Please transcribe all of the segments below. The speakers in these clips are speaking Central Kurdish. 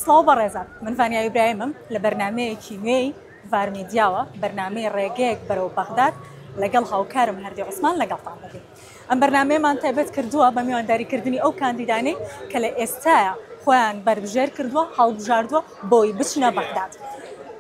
سڵاو بەڕێزان من ڤانیا ئیبراهیمم لە بەرنامەیەکی نوێی ڤارمیدیاوە بەرنامەی ڕێگەیەک بەرەو بەغداد لەگەڵ هاوکارم هەردی عوسمان لەگەڵتان دەبین. ئەم بەرنامەیەمان تایبەت کردووە بە میوانداریکردنی ئەو کاندیدانەی کە لە ئێستایە خۆیان بەربژێر کردووە هەڵبژاردووە بۆی بچنە بەغداد.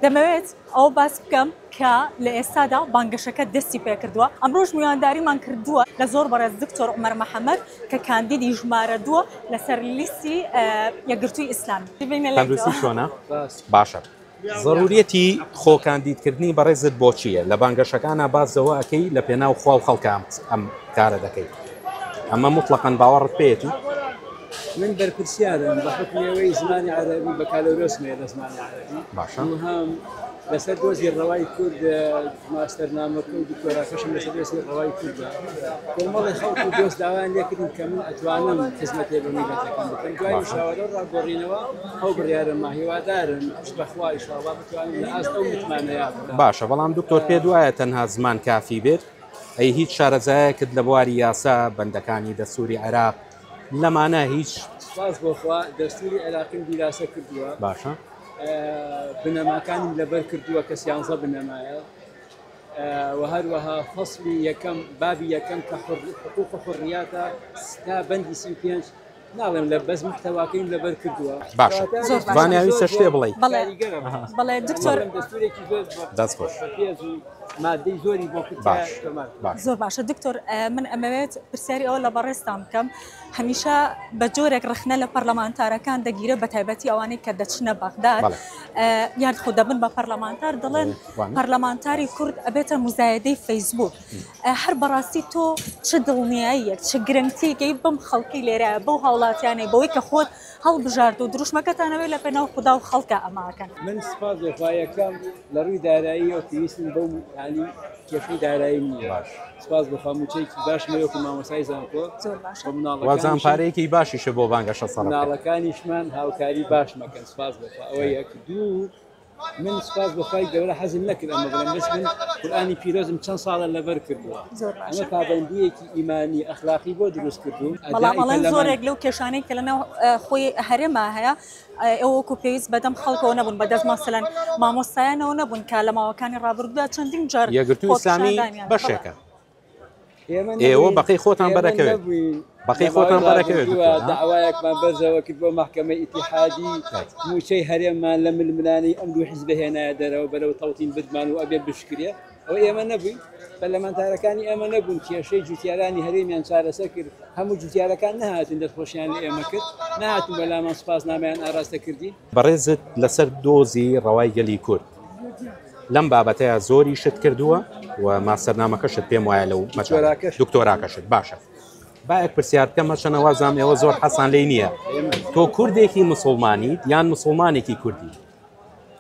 دەمەوێت ئەو باس بکەم کە لە ئێستادا بانگەشەکە دەستی پێ کردووە. ئەمڕۆژ میوانداریمان کردووە لە زۆر بەڕێز دکتۆر عومەر مەحەممەد کە کاندیدی ژمارە دووە لەسەر لیستی یەکگرتووی ئیسلامی. تەندروستی چۆنە؟ باشە. ضرورەتی خۆکاندیدکردنی بەڕێزت بۆ چییە؟ لە بانگەشەکانە بازەوە ئەەکەی لە پێناو خوا و خەڵکە ئەم کارە دەکەیت. ئەمە مطلقاً باوەڕت پێێتی؟ من بەرپرسیارم بە حکومەوەی زمانی عەرەبی بە کالۆرۆسمێ لە زمانی عەرەبی. باشە. هەم لەسەر دۆزی ڕەوای کورد ماستەرنامەکە و دکتۆراکەشم لەسەر دۆزی ڕەوای کوردە. کۆمەڵی خەڵک و دۆست داوایان لێکردن کە من ئەتوانم خزمەتێ بە میلەتەکەم بکەم. دوای مشاورە و ڕاگۆڕینەوە ئەو بڕیارم هیوادارم بەخوا ئینشاءڵڵا بتوانم لە ئاست ئەو متمانەیە بکەم. باشە، بەڵام دکتۆر پێ دوایە تەنها زمان کافی بێت؟ ئەی هیچ شارەزایەکت لە بواری یاسا بەندەکانی دەستوری عێراق لەمانە هیچ؟ سپاس بۆخوا دەستوری عێراقیم بیراسە کردووە. باشە. بنەماکانم لەبەر کردووە کە 13 بنەمایە و هەروەها فەصلی یەکەم بابی یەکەم کە حقوق و حڕیاتە تا بەندی 35 ناڵێم لە بەز محتەواکەیم لەبەر کردووە. باشە، ڤانیاویستە شتێ بڵێ. بەڵێ دکتۆر دەستورێکی زۆر دەستخۆش مادەی زۆری بۆ زۆر باشە. دکتۆر من ئەمەوێت پرسیاری ئەوە لە بەڕێستان بکەم، هەمیشە بە جۆرێک ڕخنە لە پەرلەمانتارەکان دەگیرە بە تایبەتی ئەوانەی کە دەچنە بەغداد یان خۆ دەبن بە پەرلەمانتار دەڵێن پەرلەمانتاری کورد ئەبێتە مزایدەی فەیسبوک. هەر بەڕاستی تۆ چ دڵنیاییەک چ گرنگتێکی بم خەڵکی لێرە بەو هاوڵاتیانەی بەوەی کە خۆت هەڵبژارد و دروشمەکەتانەوەی لە پێناو خوددا و خەڵکە ئەماکەن. من سپاس بۆخوایەکەم لە ڕووی دارایی و پێویستم بەو ینی کێشەی دارایی نیە. باش سپاس بۆ خاموچەیەکی باش مەوەکو مامۆسای زانکۆ وازان پارەیەکی باشیشە بۆ بانگەشە سەر مناڵەکانیشمان هاوکاری باش مەکەن. سپاس بۆخوا ئەوە یەک. دوو من سپاس بۆخوای گەورە حەزم نەکرد ئەمە بڵێم، بەس من قورئانی پیرۆزم چەند ساڵە لەبەر کردووە. ئەمە پابەندیەکی ئیمانی ئەخلاقی بۆ دروست کردووم. بەڵام زۆرێک لەو کێشانەی کە لەناو خۆی هەرێما هەیە ئەوەکو پێویست بەدەم خەڵکەوە نەبوون، بەدەست مەسەلەن مامۆستایانەوە نەبوون کە لە ماوەکانی ڕابردوودا چەندین جار یەکگرتووی ئیسلامی بەشێکە. ئێوە بەقەی خۆتان بەرەکەوێت بەقەی خۆتان بەرەکەوێت داوایەکمان بەرزەوە کرد بۆ مەحکەمەی ئیتیحادی موچەی هەرێممان لە ململانەی ئەم دوو حیزب هێنایە دەرەوە بەرەو تەڵتین بدمان و ئەبێ بشکرێ. ئەوە ئێمە نەبووین، پەرلەمانتارەکانی ئێمە نەبوون کێشەی جوتیارانی هەرێمیان چارەسەر کرد. هەموو جوتیارەکان نەهاتن دەستخۆشیان لە ئێمە کرد، نهاتن بەلامان سوپاسنامەیان ئاراستە کردین. بەڕێزت لەسەر دۆزی ڕەوای گەلی کورد لەم بابەتەیە زۆری شت کردووە و ماستەرنامەکەشت پێم وایە لەو دکتۆراکەشت باشە. باەک پرسیار بکەم مەچەنە وازام ئێوە زۆر حەسان لێی نییە. تۆ کوردێکی مسلمانیت یان مسلمانێکی کوردی؟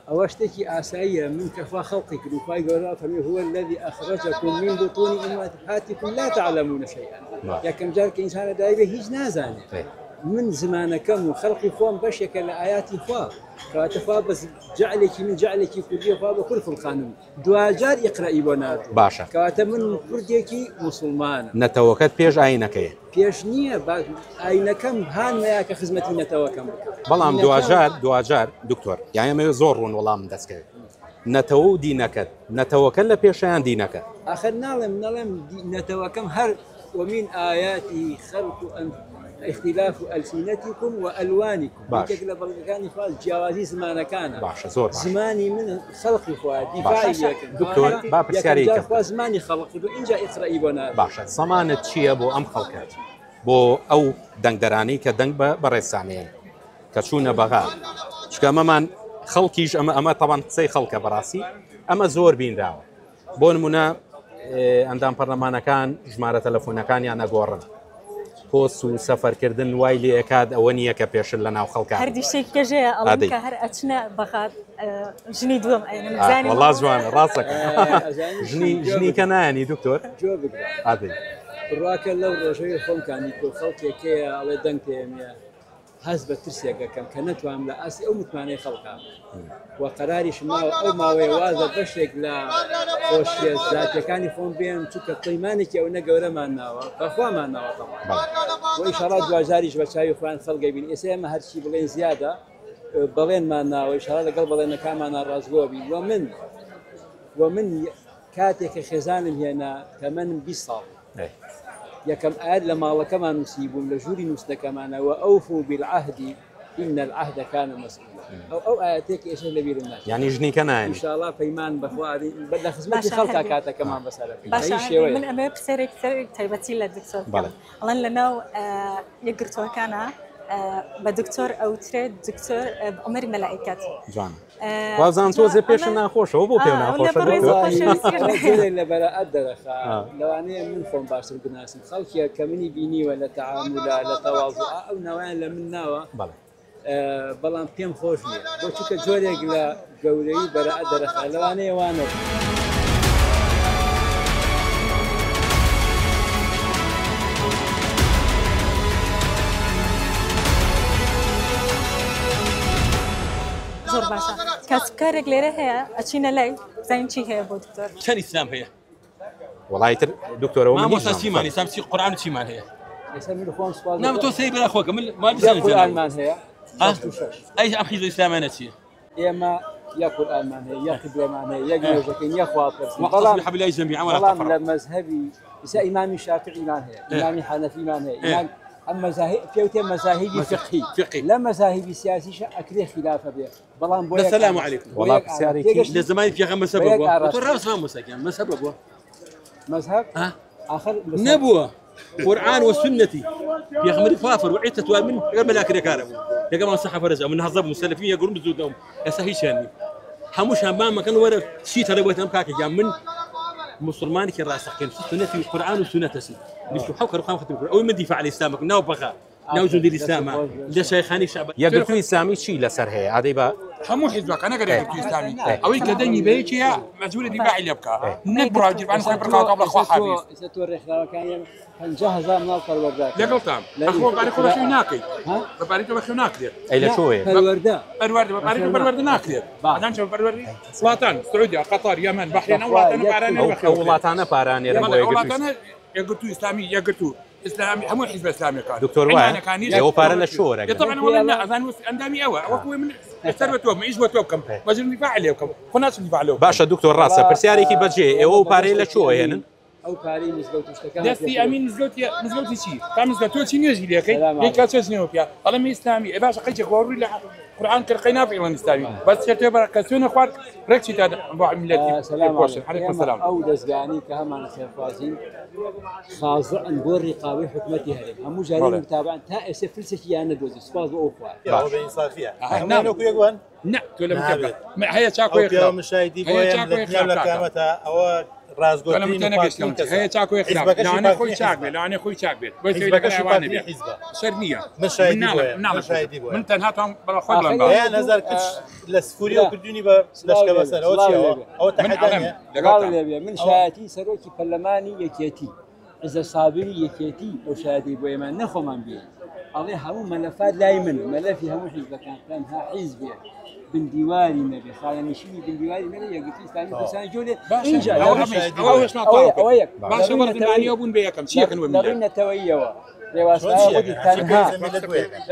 ئەوە شتێکی ئاساییە. من کەخوا خەڵقی کرد و خوای گەورە فەرمی هو الذي أخرجكم من بطون أمهاتكم لا تعلمون شيئا. یەکەم جار کە ئینسانە دایبێ هیچ نازانێت. من زمانەکەم و خەڵقی خۆم بەشێکە لە ئاياتی خوا کەواتە خوا بەس جعلێکی من جعلێکی کوردی خوا بە کورد فڵقانم دوجار ئیقرایی بۆ نات. باشە، کەواتە من کوردێکی مسلمانە. نەتەوەکەت پێش ئاینەکەیە؟ پێش نییە، ئاینەکەم هانمەیە کە خزمەتی نەتەوەکەم بکەم. بەڵام دوجار دکتۆر یانمەوێت زۆر ڕوون وەڵام دەستکەوێت. نەتەوە و دینەکەت نەتەوەکە لە پێشیان دینەکە؟ ئاخر نەڵێم نەتەوەکەم هەر ومن آياته خلق اختلاف ألسنتكم وألوانكم. باشە لە بەڵگەکانی خوا جیاوازی زمانەکانە. باشە زۆر زمانی من خەڵقی خوا دیفاعی یەکەم. دکتۆر با پرسیارێکم خوا زمانی خەڵق و اینجا ئیقرایی بۆ نات. باشە، سەمانت چییە بۆ ئەم خەڵکات بۆ ئەو دەنگدەرانەی کە دەنگ بە ڕێسانەیە کە چوونە بەغا؟ چکە مەمان خەڵکیش ئەمە تەوان قسەی خەڵکە بەڕاستی ئەمە زۆر بینراوە. بۆ نمونە ئەندام پەرلەمانەکان ژمارە تەلەفۆنەکانیان ئەگۆڕن، پۆست و سەفەرکردن وای لێ ئەکات ئەوە نییە کە پێشن لە ناو خەڵکان. هەردی شتێکێژەیە ئەڵێن کە هەر ئەچنە بەغاد ژنی دووەم ئەینزانی وەڵا جوانە ڕاستەکە ژنیکە نایانی دکتۆر ئادەی ڕاکە لەو ڕۆژەی خۆمکانی تۆ خەڵکێکەیە ئەڵێ دەنگ تێمیە حسب ترسيقة كم كانت وعمل أسي أو متمانة خلقها وقراري شما أو ما ويوازا بشك لا خوشي ذاتي كان يفون بين تشوك الطيمانك أو نجورة ما ناوا فخوا ما ناوا طبعا وإشارات وجاريش بشاي وفران خلقي بين إسماء هالشي بلين زيادة بلين ما ناوا إشارات قلب بلين كمان الرازقوبي ومن كاتك خزان هنا كمان بيصاب يا كم آل لما الله كما نسيبهم لجوري نسنا كمان وأوفوا بالعهد إن العهد كان مسؤولا أو آياتك إيش اللي بير الناس يعني جني كان إن شاء الله فيمان بخواري بدنا خدمتي خلقها كاتا كمان بس على باشا من أمام بسيرك تيبتي للدكتور الله لنا يقرتوا كان بدكتور أو تريد دكتور بعمر ملائكات جان وازان توزي بيشنا خوش هو بو بينا خوش اللي بلا أدرخ لو أنا من فهم باش الناس خلقي كمني بيني ولا تعامل ولا تواضع أو نوعين لمن نوا بلان بيم خوش بو شو كجوري لا جوري بلا أدرخ لو أنا وانا زور باشا كاسكارك ليره هي أشينا لي زين شيء هي أبو دكتور كان إسلام هي والله دكتور ما موسى سيمان إسلام سي قرآن سيمان هي يسمي الأخوان سؤال نعم تو سيب الأخوة ما يا قرآن مان هي أي أخي الإسلام أنا شيء يا ما يا قرآن مان هي يا قبلة مان هي يا جوزكين يا خواطر واعتصموا بحبل الله جميعا ولا تفرقوا والله مذهبي إذا إمام الشافعي مان هي إمام حنفي مان هي إمام المذاهب فيوتين مذاهبي فقهي لا مذاهبي سياسي أكره خلافه به بلان بويا السلام عليكم والله سيارتي لزمان في غم سببه وترى ما مسكين ما سببه مذهب آخر نبوة قرآن وسنتي في خمر فافر وعيت تؤمن قبل لا كذا كارب يا جماعة صح فرز من هذب مسلفين يقولون بزودهم يسهي شاني حموش ما كان ورا شيء ترى بيت أمكاك من مسلمان كراس حكيم سنة القرآن وسنة تسي بيشوف حوكر قام ختم القرآن أو من دفاع الإسلام ناو بقى ناو جند الإسلام ده شيخاني شعب يا قلت لي سامي شيء لسر هي عادي بقى حمو حزبك أنا قريت في إسلامي أو كدني بيجي مسؤول دفاع اللي يبقى نكبر أجيب عن سبب ركاب قبل أخوة حبيب ستوري خلا كان جهز من الوردات لا قلتام أخوة بعرف كل شيء ناكل بعرف كل شيء ناكل أي لا شو هي الوردة بعرف الورد ناكل أنا شوف الورد وطن السعودية قطر يمن بحرين أولاد باراني أولاد أنا باراني أولاد أنا يقولوا إسلامي يقولوا إسلامي حمو حزب إسلامي كان دكتور واحد هو بارنا الشورى طبعا والله لا أنا أندامي أول وقوي من ثروتهم معيش وتوكم وجن دفاع عليكم خناس دفاع عليهم باشا دكتور راسه برسياري كي بجي هو باري لا شو هنا أو باري نزلت اشتكى دستي أمين نزلت شيء كم نزلت شيء نجي لك هيك كاسة سنوبيا الله ما إسلامي باشا قيش أخبار ولا القرآن كرقينا في إيران إسلامي بس تعتبر كسون أخبار ركشت هذا بعض ملتي سلام عليكم السلام أو دزقاني كهمان خير فازين خاضع بور رقابي حكمتي هذه هم جارين متابعين تائس فلسفي أنا دوز سباز وأخوة يا بين صافية نعم نوكو يقوان نعم تقول متابع هي تشاكو يا مشاهدي بويا ولا كامتها أو ولا متناقش هي تشاكو يخلع لا أنا خوي شاكبي لا أنا خوي شاكبي بس حزبك شباب حزبه سرنية مشاهدي بويا من تنهاتهم بلا خود لهم يا نظر كش لسفوريا وكردوني بلشكا مثلا أو تحدانية من شاهدي سروكي برلماني يكيتي إذا صابري يكيتي وشاهدي بويا ما نخو من بيه عليه هم ملفات لا يمن ملفي هم حزب كان ها حزبي بن ديواري النبي خالني شيني بن ديواري النبي يقول إسلامي بسان جولة إنجا أو إيش ما طارق باشا ورد معني أبون بيكم شيء كانوا من نرينا تويوا رواس ما تنها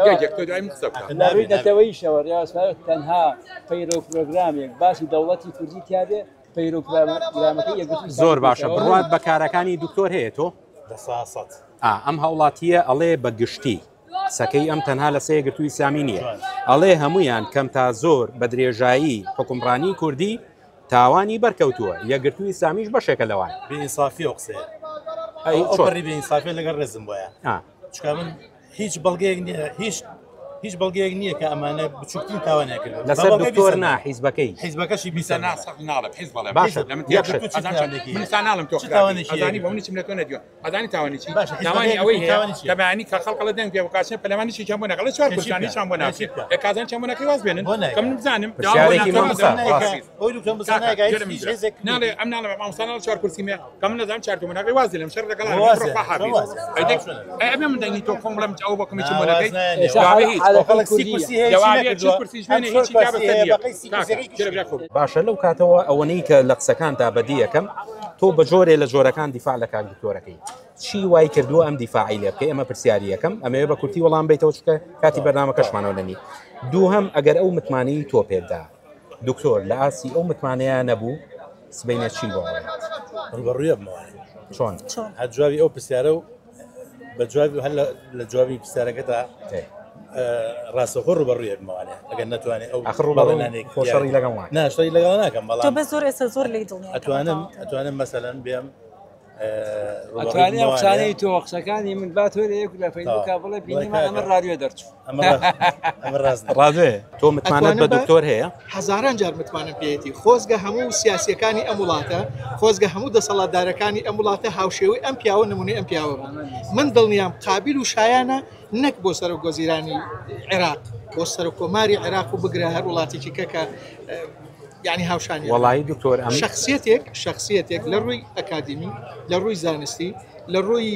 يجيك تدعي مستقبل نرينا تويشة ورواس ما تنها فيرو برنامج باش دولتي كردي هذا فيرو برنامج يقول زور باشا برواد بكاركاني دكتور هيتو رصاصات ئەم هەوڵاتیە ئەڵێ بە گشتی سەکەی ئەم تەنها لە سێگرتووی سامی نیە ئەڵێ هەمویان کەم تا زۆر بە درێژایی حکومڕانی کوردی تاوانی بەرکەوتووە یەکگرتووی سامیش بەشێکە لەوان بئینسافی ئەو قسەیە ئەوپەڕی بئینسافی لەگەڵ ڕێزم وایە چکە من هیچ بەڵگەیەک نییە هیچ بەڵگەیەک نییە کە ئەمانە بچووکترین تاوانیان کردن لەسەر دکتۆر نا حیزبەکەی حیزبەکەشی بیسە ناسخ ناڵم حیزب بەڵێ باشە من ساناڵم تۆ ئەزانی بۆ منیچم لە تۆ نەدیوە ئەزانی تاوانی چی تاوانی ئەوەی هەیە تەبیانی کە خەڵق لە دەنگ پێ بکاسێ پەلەمانیشی چەند بۆ نەقڵە چوار کورسانی چەند بۆ ناکرێت کازان چەند بۆ نەکەی واز بێنن کە من بزانم ناڵێ ئەم ناڵم مامۆستاناڵ چوار کورسی مێ کە من نەزانم چوار تۆ نەکەی واز لێم شەر دەکەڵ ئەبێ من دەنگی تۆ کۆم بڵێم ئەو بۆ کمیچم بۆ نەکەی على الكردية جوابي كرسي جواني هيك جابت سريع باشە لەو کاتەوە ئەوەنەی کە لە قسەکاندا بەدیەکەم تۆ بە جۆرێ لە جۆرەکان دیفاع لە کاکتۆرەکەی چی وای کردووە ئەم دیفاعی لێ بکەی ئەمە پرسیاریەکەم ئەمەوێ بە کورتی وەڵام بیتەوە چکە کاتی بەرنامەکەشمانەوە لەنی دووهەم ئەگەر ئەو متمانەی تۆ پێدا دکتۆر لە ئاسی ئەو متمانەیە نەبوو سبەینە چی بۆ ڕوبەڕوویە بمەوە چۆن هەر جوابی ئەو پرسیارە و بە جوابی هەر لە جوابی پرسیارەکەدا ڕاستەخۆ ڕوبەڕوویە بمەوانێ ئەگەر نەتوانێت ئەو ڕوبەڕوانێک خۆشەڕی لەگەڵ وان ناشەی لەگەڵ ناکەم تۆ بەڵام بە زۆر ئێستا زۆر لی دڵنیا ئەتوانم مەسەلەن بێم ئەتوانێ قسانەی تۆ قسەکانی من با تۆ لە یەک لە فەیسبووکا بڵێ بینیمە ئەمە ڕادیۆ دەرچوو ئەمە ڕاست ڕادێ تۆ متمانەت بە دکتۆر هەیە هەزاران جار متمانم پێێتی خۆزگە هەموو سیاسیەکانی ئەم وڵاتە خۆزگە هەموو دەسەڵاتدارەکانی ئەم وڵاتە هاوشێوەی ئەم پیاوە نمونەی ئەم پیاوە بوو من دڵنیام قابیل و شایانە نەک بۆ سەرۆکۆزیرانی عێراق بۆ سەرۆکۆماری عێراق و بگرە هەر وڵاتێکی کەکە يعني هاوشانی وڵی دکتۆر ئەم شخصیتێک لە ڕووی ئەکادمی لە ڕووی زانستی لە ڕووی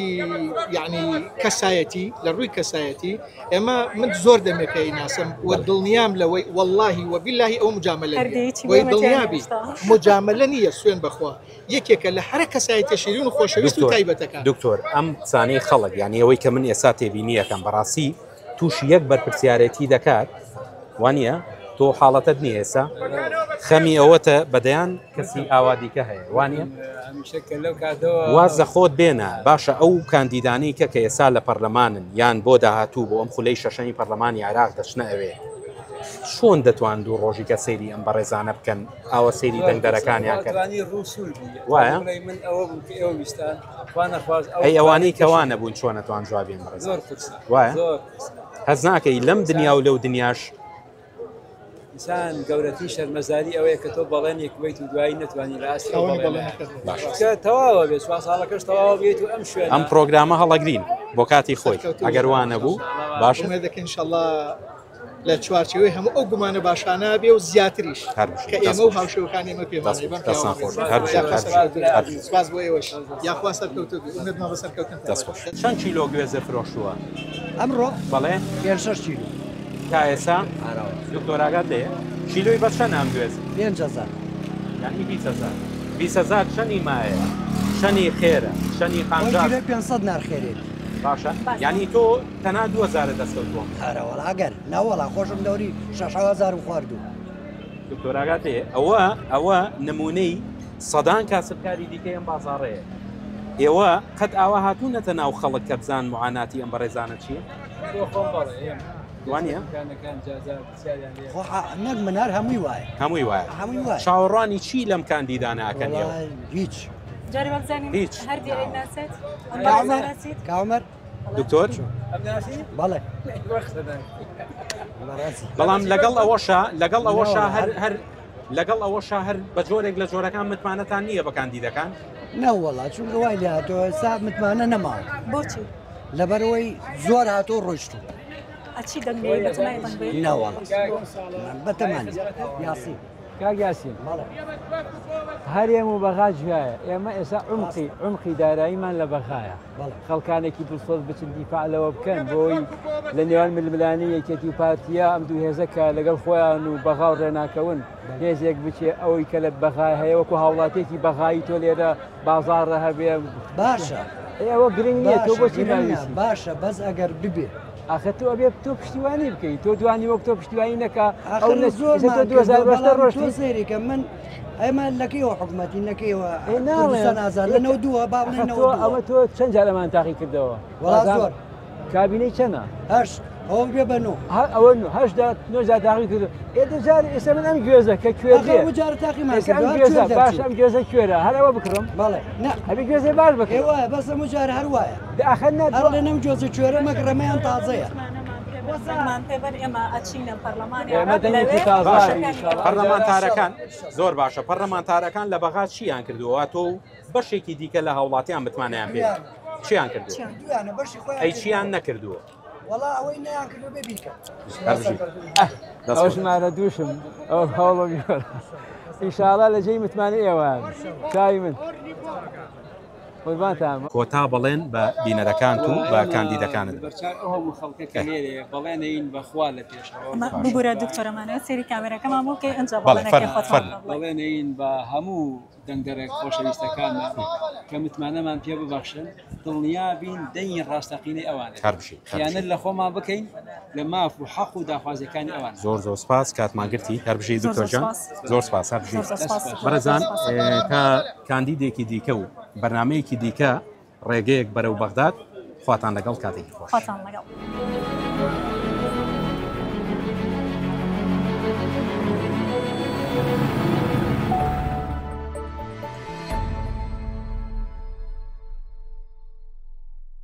یعنی کەسایەتی لە ڕووی کەسایەتی ئێمە من زۆر دەمێکەی ناسم و دڵنیام لەوەی واللهی وباللهی ئەو مجاملە وی دڵنیابی مجاملە نییە سوێن بخوا یەکێکە لە هەر کەسایەتە شیرین و خۆشەویست و تایبەتەکان دکتۆر ئەم زانەی خەڵک یعنی ئەوەی کە من ئێستا تێبینیەکەم بەڕاستی تووش یەک بەرپرسیارەتی دەکات وانە تۆ حاڵەتت نیە ئێستا خەمی ئەوەتە بەدەیان کەسی ئاوادیکە هەیە وانە وازە خۆت بێنە باشە ئەو کاندیدانی کە ئێستا لە پەرلەمانن یان بۆ داهاتوو بۆ ئەم خولەی شەشەمی پەرلەمانی عێراق دەچنە ئەوێ چۆن دەتوان دوو ڕۆژی کە سەیری ئەم بەڕێزانە بکەن ئاوە سەیری دەنگدەرەکانیان کرد وایە ئەی ئەوانەی کەوانە بوون چۆن نەتوان جوابیان بەڕێز وایە هەز ناکەی لەم دنیا و لەو دنیاش ئینسان گەورەتی شەرمەزاری ئەوەیە کە تۆ بەڵێنێک بێت و دوایی نتوانانی لە ئاسی تەواوە بێت سوا ساڵەکەش تەواو بێت و ئەم شوێن ئەم پرۆگرامە هەڵەگرین بۆ کاتی خۆی ئەگەر وانە بوو باش دەکەن انشاءالله لە چوارچەوەی هەموو ئەو گومانە باشانە بێ و زیاتریش کە ئێمە و هاوشێوەکانی ئەمە پێمانەی سپاس بۆ ئێوەش یاخوا سەرکەوتو ئومێدمان بە سەرکەوتن چەند کیلۆ گوێزە فرۆشتووە ئەمڕۆ بەڵێ 6 کیلۆ تا ئێستا دکتۆراگات لێ کیلۆی بە چەند ئەم گوێز 5,000 یعنی 20,000 شەنی مایە شەنی خێرە شەنی قانجار 500 نرخێرێت باشە یعنی تۆ تەنها 2,000 دەستکەوتووە هەرەوەڵ ئەگەر ناوەڵا خۆشم دەوری 6,000 خواردوو دکتۆراگات لێ ئەوە نمونەی سەدان کاسبکاری دیکەی ئەم بازاڕەیە ئێوە قەت ئاوا هاتوونەتە ناو خەڵک کە بزان معاناتی ئەم بەڕێزانە چییە؟ وانە؟ نەک منار هەمووی وایە هەمووی وایە چاوەڕوانی چی لەم کاندیدانەکەن ئێوە؟ هیچ جاری بزانین هیچ هەردی ناسێت کاومەر دکتۆر؟ بەڵێ بەڵام لەگەڵ ئەوەشە هەر بە جۆرێک لە جۆرەکان متمانەتان نییە بە کاندیدەکان؟ نەوەڵا چونکە وای لە هاتۆ سا متمانە نەماوە بۆچی؟ لەبەرەوەی زۆر هاتۆ ڕۆیشتوو ئەچی دەنگێ بەتەمای دەنگێ؟ نەوەڵا بەتەمانی یاسی کاگیاسین هەرێم و بەغا جوایە ئێمە ئێستا عمقی داراییمان لە بەغایە خەڵکانێکی پرسۆز بچن دیفاعلەوە بکەن بۆی لە نێوان ململانی یەکێتی و پارتیا ئەم دوو هێزەکە لەگەڵ خۆیان و بەغاو ڕێناکەون هێزێک بچێ ئەوەی کە لە بەغای هەیە وەکو هاوڵاتێکی بەغایی تۆ لێرە بازاڕە هەبێ باشە ئێوە گرنگ نییە تۆ بۆچی ناویستی باشە بەس ئەگەر ببێ ئاخە تۆ ئەبێ تۆ پشتیوانی بکەیت تۆ دوانی وەک تۆ پشتیوانی نەکە ئەو زۆر 2010 ڕۆژ سێریکە من ئەمە لەکەیەوە حکوومەتی نەکەیەوە نازان لەنەوە دووە ئەمە تۆ چەند جارەمان تاقی کردەوە زۆر کابینەی چەنە هەشت ئەو بێ بە ئەوە هەشدا نۆجار تاقی کرد ئێدەجار ئێستا من ئەم گوێزە کە کوێرێ باش ئەم گوێزە کوێرە هەرەوە بکڕم بەڵێ هەبی گوێزێ باش بکەی وایە بەسە مجار هەر وایە ئاخەنە لە نەم جۆزە کوێرە مەگرەمەیان تازەیە پەرلەمانتارەکان زۆر باشە پەرلەمانتارەکان لە بەغا چیان کردووە تۆ بەشێکی دیکە لە هەوڵاتیان بتمانیان بێت چیان کردو ئەی چیان نەکردووە وڵا ئەوەی نەیان کردو بێ بیکە ئەوشمارە دووشم ئەو هەوڵە ئینشاڵا لە جێی متمانە ئێوە چای من کۆتا بڵێن بە بینەرەکانت و بە کاندیدەکانت ئەوە خەڵکەکە لێرەیە بەڵێنەین بەخوا لە پێشەوە بگورە دکتۆرەمانەیە سێری کامێرەکەمان بۆکەی ئەنج بەڵێنەین بە هەموو دەنگەرێک خۆشەویستەکانە کە متمانەمان پێ ببەخشن دڵنیا بین دەنگی ڕاستەقینەی ئەوانە خیانەت لە خۆمان بکەین لە ماف و حەق و داخوازەکانی ئەوان زۆر سپاس کاتماگرتی هەربژی دکتۆرجان زۆر سپاس هەربژی بەرەزان تا کاندیدێکی دیکە و بەرنمەیەکی دیکە ڕێگەیەک بەرەو بەغداد خواتان لەگەڵ کاتێکی خۆش.